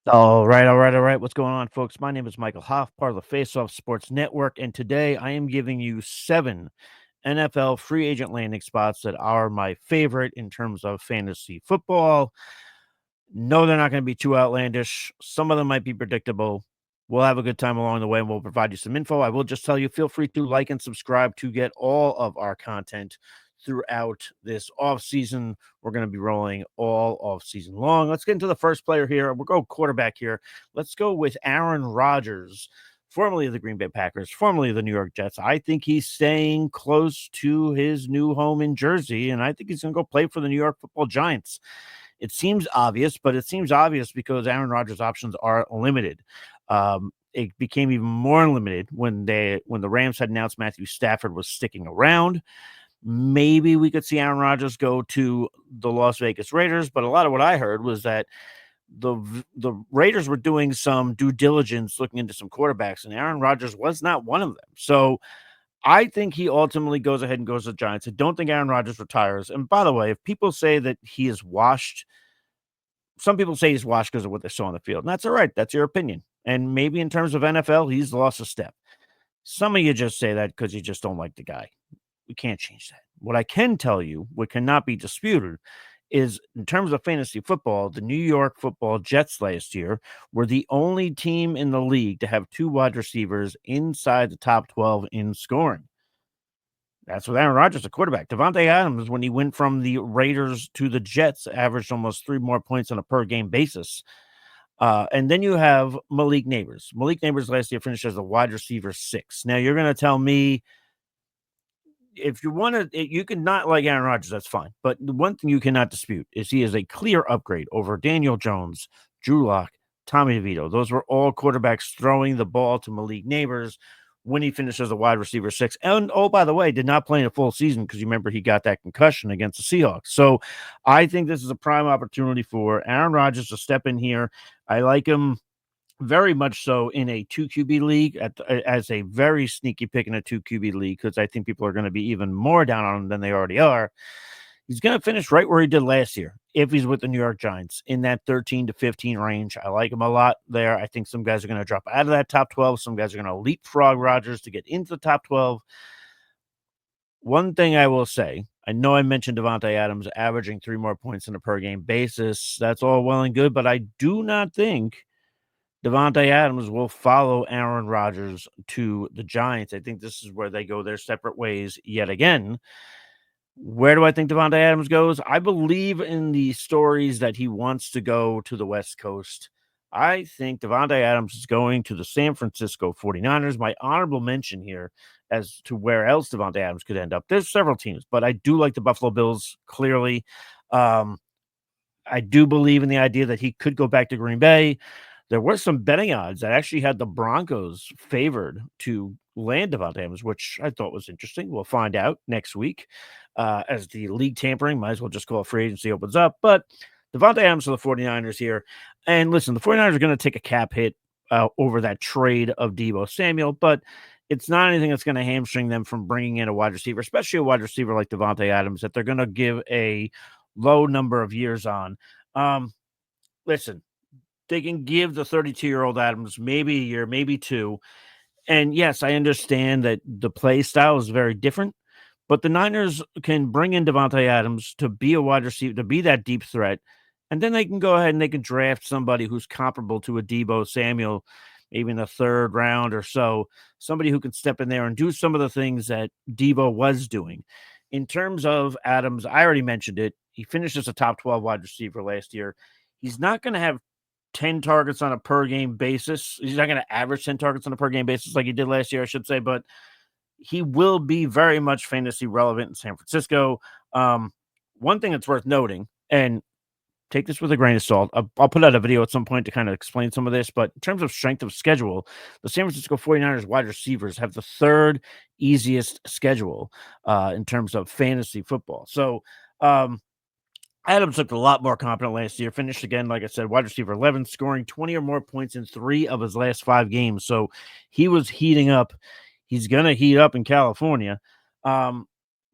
All right. What's going on, folks? My name is Michael Hoff, part of the Faceoff Sports Network, and today I am giving you 7 NFL free agent landing spots that are my favorite in terms of fantasy football. No, they're not going to be too outlandish. Some of them might be predictable. We'll have a good time along the way and we'll provide you some info. I will just tell you, feel free to like and subscribe to get all of our content throughout this off season. We're going to be rolling all off season long. Let's get into the first player here. We'll go quarterback here. Let's go with Aaron Rodgers, formerly of the Green Bay Packers, formerly of the New York Jets. I think he's staying close to his new home in Jersey, and I think he's going to go play for the New York Football Giants. It seems obvious, but it seems obvious because Aaron Rodgers' options are limited. It became even more limited when the Rams had announced Matthew Stafford was sticking around. Maybe we could see Aaron Rodgers go to the Las Vegas Raiders, but a lot of what I heard was that the Raiders were doing some due diligence looking into some quarterbacks, and Aaron Rodgers was not one of them. So I think he ultimately goes ahead and goes to the Giants. I don't think Aaron Rodgers retires. And by the way, if people say that he is washed, some people say he's washed because of what they saw on the field. And that's all right. That's your opinion. And maybe in terms of NFL, he's lost a step. Some of you just say that because you just don't like the guy. We can't change that. What I can tell you, what cannot be disputed, is in terms of fantasy football, the New York Football Jets last year were the only team in the league to have 2 wide receivers inside the top 12 in scoring. That's with Aaron Rodgers, the quarterback. Davante Adams, when he went from the Raiders to the Jets, averaged almost 3 more points on a per game basis. And then you have Malik Neighbors. Malik Neighbors last year finished as a wide receiver 6. Now you're going to tell me if you want to, you can not like Aaron Rodgers, that's fine. But the one thing you cannot dispute is he is a clear upgrade over Daniel Jones, Drew Lock, Tommy DeVito. Those were all quarterbacks throwing the ball to Malik Neighbors when he finished as a wide receiver 6. And oh, by the way, did not play in a full season because you remember he got that concussion against the Seahawks. So I think this is a prime opportunity for Aaron Rodgers to step in here. I like him very much so in a 2 QB league as a very sneaky pick in a 2 QB league because I think people are going to be even more down on him than they already are. He's going to finish right where he did last year if he's with the New York Giants in that 13 to 15 range. I like him a lot there. I think some guys are going to drop out of that top 12. Some guys are going to leapfrog Rodgers to get into the top 12. One thing I will say, I know I mentioned Davante Adams averaging 3 more points on a per game basis. That's all well and good, but I do not think Davante Adams will follow Aaron Rodgers to the Giants. I think this is where they go their separate ways yet again. Where do I think Davante Adams goes? I believe in the stories that he wants to go to the West Coast. I think Davante Adams is going to the San Francisco 49ers. My honorable mention here as to where else Davante Adams could end up. There's several teams, but I do like the Buffalo Bills clearly. Um, I do believe in the idea that he could go back to Green Bay. There were some betting odds that actually had the Broncos favored to land Davante Adams, which I thought was interesting. We'll find out next week as the league tampering, might as well just call a free agency opens up. But Davante Adams for the 49ers here. And listen, the 49ers are going to take a cap hit over that trade of Deebo Samuel, but it's not anything that's going to hamstring them from bringing in a wide receiver, especially a wide receiver like Davante Adams that they're going to give a low number of years on. Listen, they can give the 32-year-old Adams maybe a year, maybe 2. And yes, I understand that the play style is very different, but the Niners can bring in Davante Adams to be a wide receiver, to be that deep threat, and then they can go ahead and they can draft somebody who's comparable to a Deebo Samuel, maybe in the 3rd round or so, somebody who can step in there and do some of the things that Deebo was doing. In terms of Adams, I already mentioned it. He finished as a top 12 wide receiver last year. He's not going to have 10 targets on a per game basis. He's not going to average 10 targets on a per game basis like he did last year, I should say, but he will be very much fantasy relevant in San Francisco. One thing that's worth noting, and take this with a grain of salt, I'll put out a video at some point to kind of explain some of this, but in terms of strength of schedule, the San Francisco 49ers wide receivers have the 3rd easiest schedule in terms of fantasy football. So, Adams looked a lot more competent last year. Finished again, like I said, wide receiver 11, scoring 20 or more points in 3 of his last 5 games. So he was heating up. He's going to heat up in California.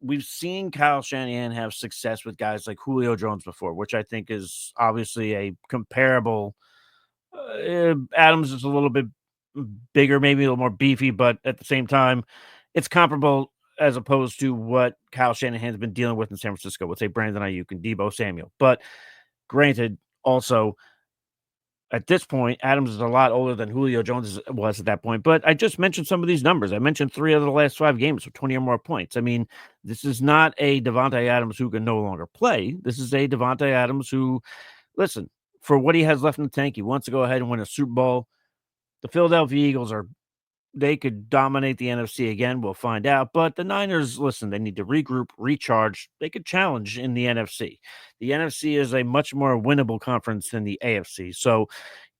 We've seen Kyle Shanahan have success with guys like Julio Jones before, which I think is obviously a comparable Adams is a little bit bigger, maybe a little more beefy, but at the same time, it's comparable as opposed to what Kyle Shanahan's been dealing with in San Francisco with, say, Brandon Ayuk and Debo Samuel. But granted, also at this point, Adams is a lot older than Julio Jones was at that point. But I just mentioned some of these numbers. I mentioned 3 of the last 5 games with 20 or more points. I mean, this is not a Devontae Adams who can no longer play. This is a Devontae Adams who, listen, for what he has left in the tank, he wants to go ahead and win a Super Bowl. The Philadelphia Eagles they could dominate the NFC again. We'll find out. But the Niners, listen, they need to regroup, recharge. They could challenge in the NFC. The NFC is a much more winnable conference than the AFC. So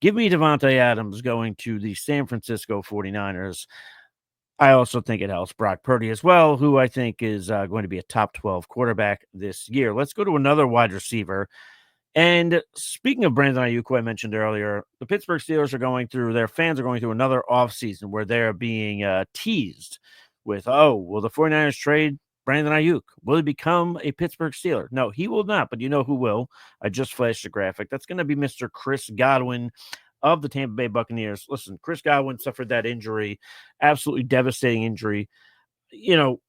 give me Devontae Adams going to the San Francisco 49ers. I also think it helps Brock Purdy as well, who I think is going to be a top 12 quarterback this year. Let's go to another wide receiver. And speaking of Brandon Ayuk, who I mentioned earlier, the Pittsburgh Steelers are going through, their fans are going through another offseason where they're being teased with, oh, will the 49ers trade Brandon Ayuk? Will he become a Pittsburgh Steeler? No, he will not, but you know who will. I just flashed a graphic. That's going to be Mr. Chris Godwin of the Tampa Bay Buccaneers. Listen, Chris Godwin suffered that injury, absolutely devastating injury. You know,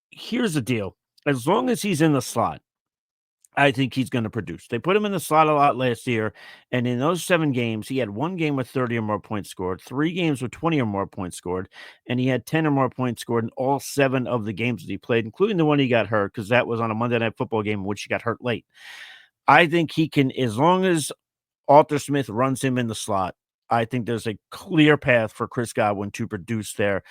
here's the deal. As long as he's in the slot, I think he's going to produce. They put him in the slot a lot last year, and in those 7 games, he had 1 game with 30 or more points scored, 3 games with 20 or more points scored, and he had 10 or more points scored in all 7 of the games that he played, including the one he got hurt, because that was on a Monday Night Football game in which he got hurt late. I think he can, as long as Arthur Smith runs him in the slot, I think there's a clear path for Chris Godwin to produce there.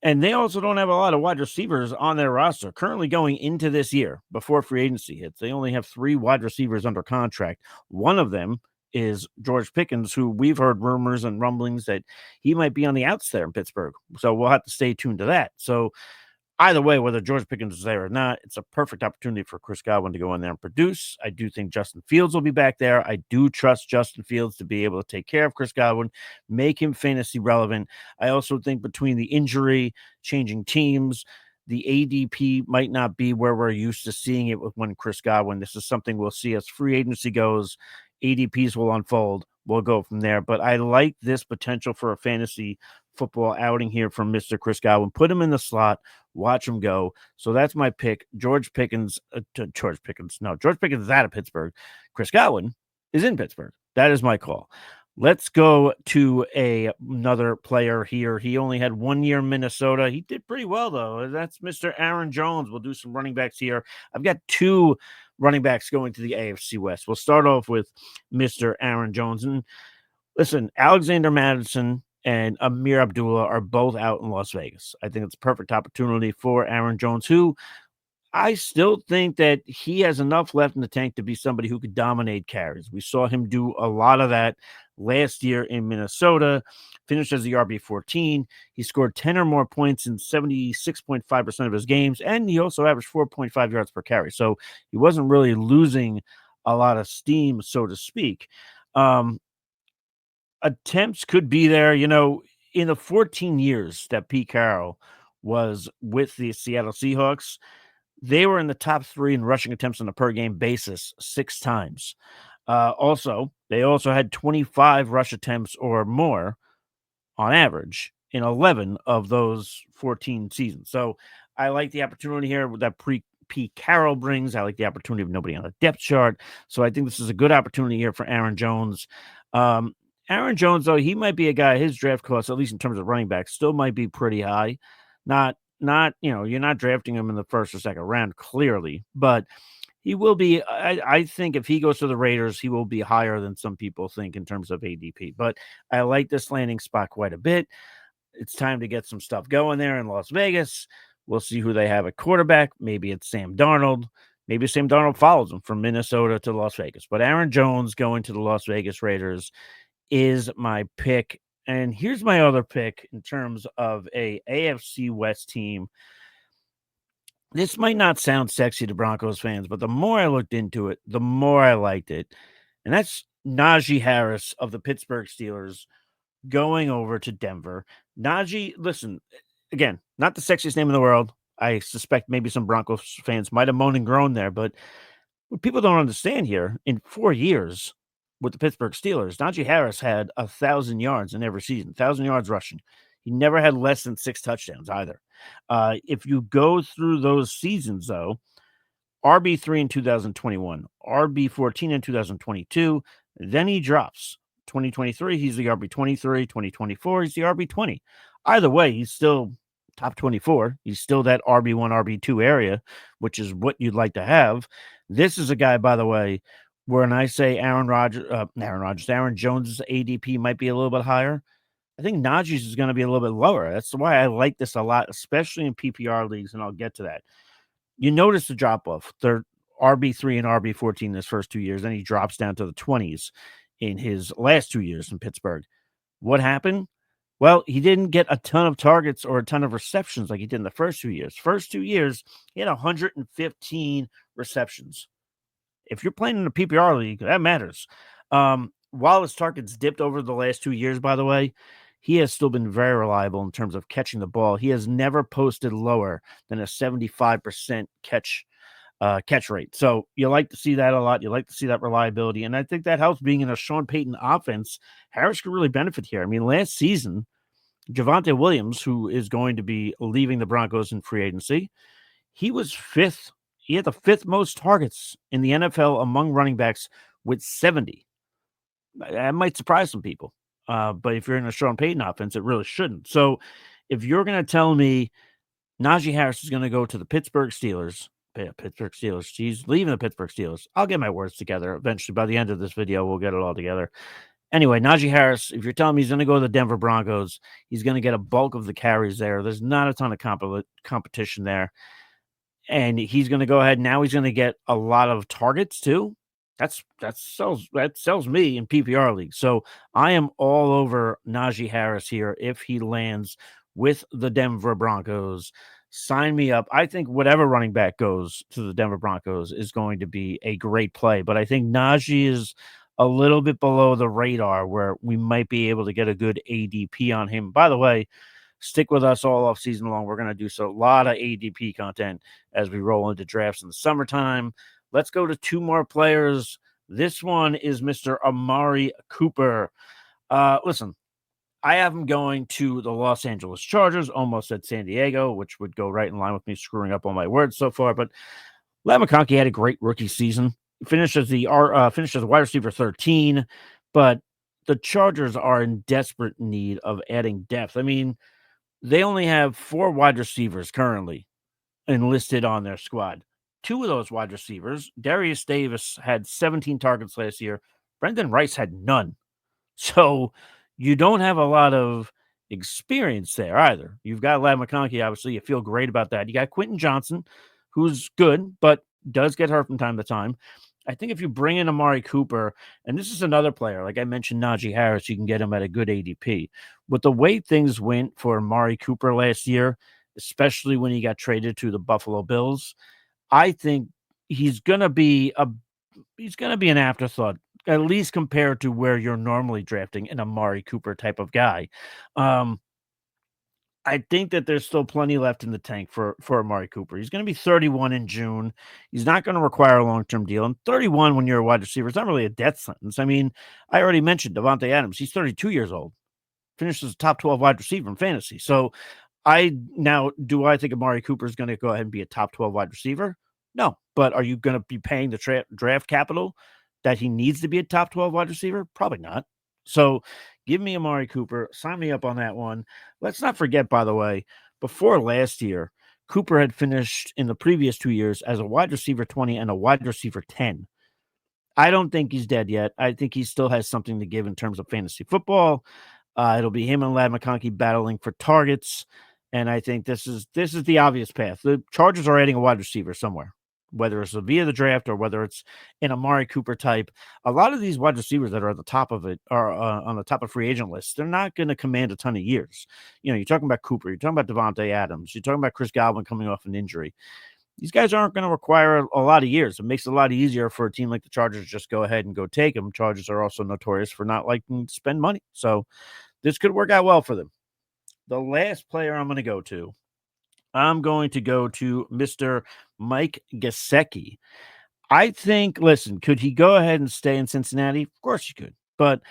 And they also don't have a lot of wide receivers on their roster currently going into this year before free agency hits. They only have 3 wide receivers under contract. One of them is George Pickens, who we've heard rumors and rumblings that he might be on the outs there in Pittsburgh. So we'll have to stay tuned to that. So either way, whether George Pickens is there or not, it's a perfect opportunity for Chris Godwin to go in there and produce. I do think Justin Fields will be back there. I do trust Justin Fields to be able to take care of Chris Godwin, make him fantasy relevant. I also think between the injury, changing teams, the ADP might not be where we're used to seeing it with when Chris Godwin. This is something we'll see as free agency goes. ADPs will unfold. We'll go from there. But I like this potential for a fantasy football outing here from Mr. Chris Godwin. Put him in the slot. Watch him go. So that's my pick. George Pickens. George Pickens. No, George Pickens is out of Pittsburgh. Chris Godwin is in Pittsburgh. That is my call. Let's go to another player here. He only had 1 year in Minnesota. He did pretty well, though. That's Mr. Aaron Jones. We'll do some running backs here. I've got 2 running backs going to the AFC West. We'll start off with Mr. Aaron Jones. And listen, Alexander Madison and Amir Abdullah are both out in Las Vegas. I think it's a perfect opportunity for Aaron Jones, who I still think that he has enough left in the tank to be somebody who could dominate carries. We saw him do a lot of that last year in Minnesota, finished as the RB14. He scored 10 or more points in 76.5% of his games, and he also averaged 4.5 yards per carry. So he wasn't really losing a lot of steam, so to speak. Attempts could be there, in the 14 years that Pete Carroll was with the Seattle Seahawks, they were in the top 3 in rushing attempts on a per game basis 6 times. They also had 25 rush attempts or more on average in 11 of those 14 seasons. So I like the opportunity here that Pete Carroll brings. I like the opportunity of nobody on the depth chart. So I think this is a good opportunity here for Aaron Jones. Aaron Jones, though, he might be a guy, his draft cost, at least in terms of running backs, still might be pretty high. You're not drafting him in the first or second round, clearly, but he will be. I think if he goes to the Raiders, he will be higher than some people think in terms of ADP. But I like this landing spot quite a bit. It's time to get some stuff going there in Las Vegas. We'll see who they have at quarterback. Maybe it's Sam Darnold. Maybe Sam Darnold follows him from Minnesota to Las Vegas. But Aaron Jones going to the Las Vegas Raiders is my pick. And here's my other pick in terms of a AFC West team. This might not sound sexy to Broncos fans, but the more I looked into it, the more I liked it. And that's Najee Harris of the Pittsburgh Steelers going over to Denver. Najee, listen, again, not the sexiest name in the world. I suspect maybe some Broncos fans might have moaned and groaned there, but what people don't understand here, in 4 years, with the Pittsburgh Steelers, Najee Harris had 1,000 yards in every season, 1,000 yards rushing. He never had less than 6 touchdowns either. If you go through those seasons, though, RB3 in 2021, RB14 in 2022, then he drops. 2023, he's the RB23. 2024, he's the RB20. Either way, he's still top 24. He's still that RB1, RB2 area, which is what you'd like to have. This is a guy, by the way, when I say Aaron Jones' ADP might be a little bit higher, I think Najee's is going to be a little bit lower. That's why I like this a lot, especially in PPR leagues, and I'll get to that. You notice the drop off. They're RB3 and RB14 in his first 2 years. Then he drops down to the 20s in his last 2 years in Pittsburgh. What happened? Well, he didn't get a ton of targets or a ton of receptions like he did in the first 2 years. First 2 years, he had 115 receptions. If you're playing in a PPR league, that matters. While his targets dipped over the last 2 years, by the way, he has still been very reliable in terms of catching the ball. He has never posted lower than a 75% catch rate. So you like to see that a lot. You like to see that reliability. And I think that helps being in a Sean Payton offense. Harris could really benefit here. I mean, last season, Javonte Williams, who is going to be leaving the Broncos in free agency, he was fifth. He had the fifth most targets in the NFL among running backs with 70. That might surprise some people. But if you're in a Sean Payton offense, it really shouldn't. So if you're going to tell me Najee Harris is going to go to the Pittsburgh Steelers, he's leaving the Pittsburgh Steelers. I'll get my words together eventually. By the end of this video, we'll get it all together. Anyway, Najee Harris, if you're telling me he's going to go to the Denver Broncos, he's going to get a bulk of the carries there. There's not a ton of competition there. And he's going to go ahead. Now he's going to get a lot of targets too. That sells me in PPR leagues. So I am all over Najee Harris here if he lands with the Denver Broncos. Sign me up. I think whatever running back goes to the Denver Broncos is going to be a great play. But I think Najee is a little bit below the radar where we might be able to get a good ADP on him. By the way, stick with us all off season long. We're going to do a lot of ADP content as we roll into drafts in the summertime. Let's go to two more players. This one is Mr. Amari Cooper. Listen, I have him going to the Los Angeles Chargers, almost at San Diego, which would go right in line with me screwing up all my words so far. But Ladd McConkey had a great rookie season. Finished as wide receiver 13, but the Chargers are in desperate need of adding depth. I mean, they only have 4 wide receivers currently enlisted on their squad. 2 of those wide receivers, Darius Davis had 17 targets last year. Brendan Rice had none. So you don't have a lot of experience there either. You've got Ladd McConkey, obviously. You feel great about that. You got Quentin Johnson, who's good, but does get hurt from time to time. I think if you bring in Amari Cooper, and this is another player, like I mentioned, Najee Harris, you can get him at a good ADP. With the way things went for Amari Cooper last year, especially when he got traded to the Buffalo Bills, I think he's gonna be an afterthought, at least compared to where you're normally drafting an Amari Cooper type of guy. I think that there's still plenty left in the tank for Amari Cooper. He's going to be 31 in June. He's not going to require a long-term deal. And 31 when you're a wide receiver is not really a death sentence. I mean, I already mentioned Davante Adams. He's 32 years old. Finished as a top 12 wide receiver in fantasy. So do I think Amari Cooper is going to go ahead and be a top 12 wide receiver? No. But are you going to be paying the draft capital that he needs to be a top 12 wide receiver? Probably not. So give me Amari Cooper. Sign me up on that one. Let's not forget, by the way, before last year, Cooper had finished in the previous 2 years as a wide receiver 20 and a wide receiver 10. I don't think he's dead yet. I think he still has something to give in terms of fantasy football. It'll be him and Ladd McConkey battling for targets. And I think this is the obvious path. The Chargers are adding a wide receiver somewhere, whether it's via the draft or whether it's an Amari Cooper type. A lot of these wide receivers that are at the top of it are on the top of free agent lists. They're not going to command a ton of years. You know, you're talking about Cooper, you're talking about Davante Adams, you're talking about Chris Godwin coming off an injury. These guys aren't going to require a lot of years. It makes it a lot easier for a team like the Chargers to just go ahead and go take them. Chargers are also notorious for not liking to spend money. So this could work out well for them. The last player I'm going to go to Mr. Mike Gesicki. I think listen, could he go ahead and stay in Cincinnati? Of course you could. But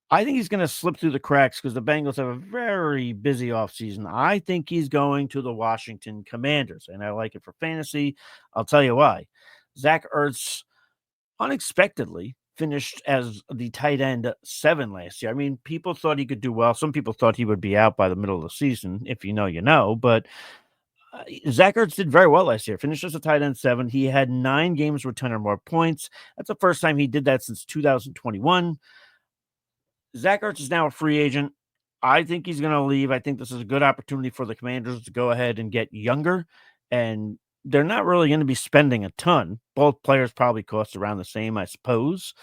I think he's gonna slip through the cracks because the Bengals have a very busy offseason. I think he's going to the Washington Commanders, and I like it for fantasy. I'll tell you why. Zach Ertz unexpectedly finished as the tight end 7 last year. I mean, people thought he could do well. Some people thought he would be out by the middle of the season. If you know, you know. But Zach Ertz did very well last year. Finished as a tight end 7. He had 9 games with 10 or more points. That's the first time he did that since 2021. Zach Ertz is now a free agent. I think he's going to leave. I think this is a good opportunity for the Commanders to go ahead and get younger, and they're not really going to be spending a ton. Both players probably cost around the same, I suppose.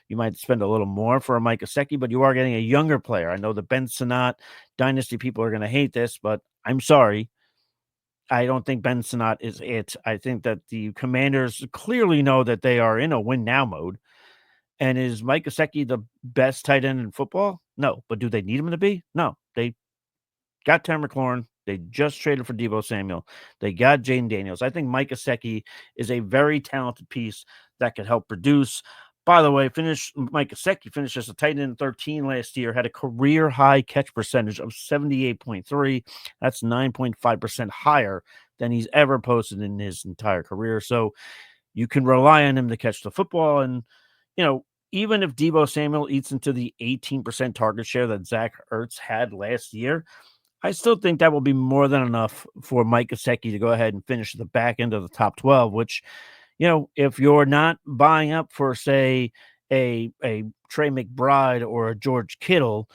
You might spend a little more for a Mike Gesicki, but you are getting a younger player. I know the Ben Sinnott dynasty people are going to hate this, but I'm sorry. I don't think Ben Sinnott is it. I think that the Commanders clearly know that they are in a win now mode. And is Mike Gesicki the best tight end in football? No. But do they need him to be? No. They got Terry McLaurin. They just traded for Deebo Samuel. They got Jaden Daniels. I think Mike Gesicki is a very talented piece that could help produce. By the way, Mike Gesicki finished as a tight end 13 last year, had a career high catch percentage of 78.3. That's 9.5% higher than he's ever posted in his entire career. So you can rely on him to catch the football. And, even if Deebo Samuel eats into the 18% target share that Zach Ertz had last year, I still think that will be more than enough for Mike Gesicki to go ahead and finish the back end of the top 12, which, if you're not buying up for, say, a Trey McBride or a George Kittle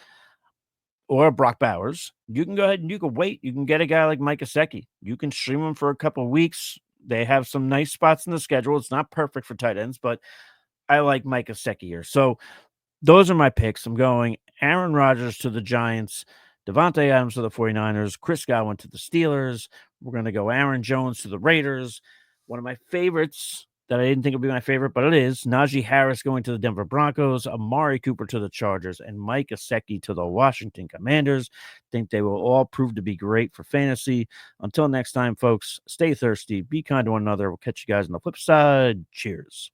or a Brock Bowers, you can go ahead and you can wait. You can get a guy like Mike Gesicki. You can stream him for a couple of weeks. They have some nice spots in the schedule. It's not perfect for tight ends, but I like Mike Gesicki here. So those are my picks. I'm going Aaron Rodgers to the Giants, Devontae Adams to the 49ers, Chris Godwin to the Steelers. We're going to go Aaron Jones to the Raiders. One of my favorites that I didn't think would be my favorite, but it is Najee Harris going to the Denver Broncos, Amari Cooper to the Chargers, and Mike Gesicki to the Washington Commanders. Think they will all prove to be great for fantasy. Until next time, folks, stay thirsty, be kind to one another. We'll catch you guys on the flip side. Cheers.